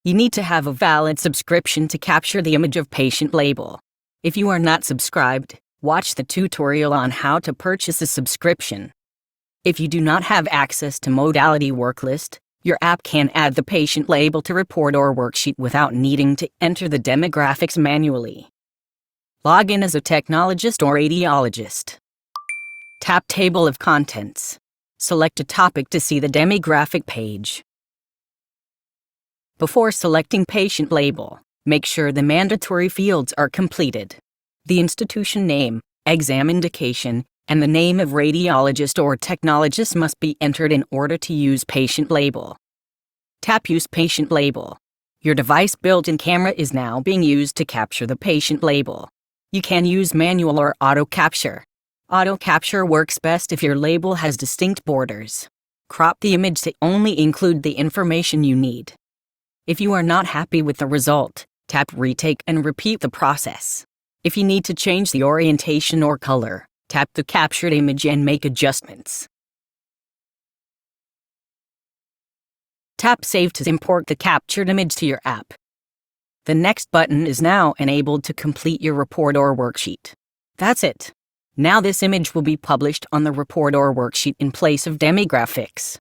You need to have a valid subscription to capture the image of patient label. If you are not subscribed, watch the tutorial on how to purchase a subscription. If you do not have access to Modality Worklist, your app can add the patient label to report or worksheet without needing to enter the demographics manually. Log in as a technologist or radiologist. Tap Table of Contents. Select a topic to see the demographic page. Before selecting patient label, make sure the mandatory fields are completed. The institution name, exam indication, and the name of radiologist or technologist must be entered in order to use patient label. Tap Use Patient Label. Your device built-in camera is now being used to capture the patient label. You can use manual or auto capture. Auto capture works best if your label has distinct borders. Crop the image to only include the information you need. If you are not happy with the result, tap Retake and repeat the process. If you need to change the orientation or color, tap the captured image and make adjustments. Tap Save to import the captured image to your app. The next button is now enabled to complete your report or worksheet. That's it. Now this image will be published on the report or worksheet in place of demographics.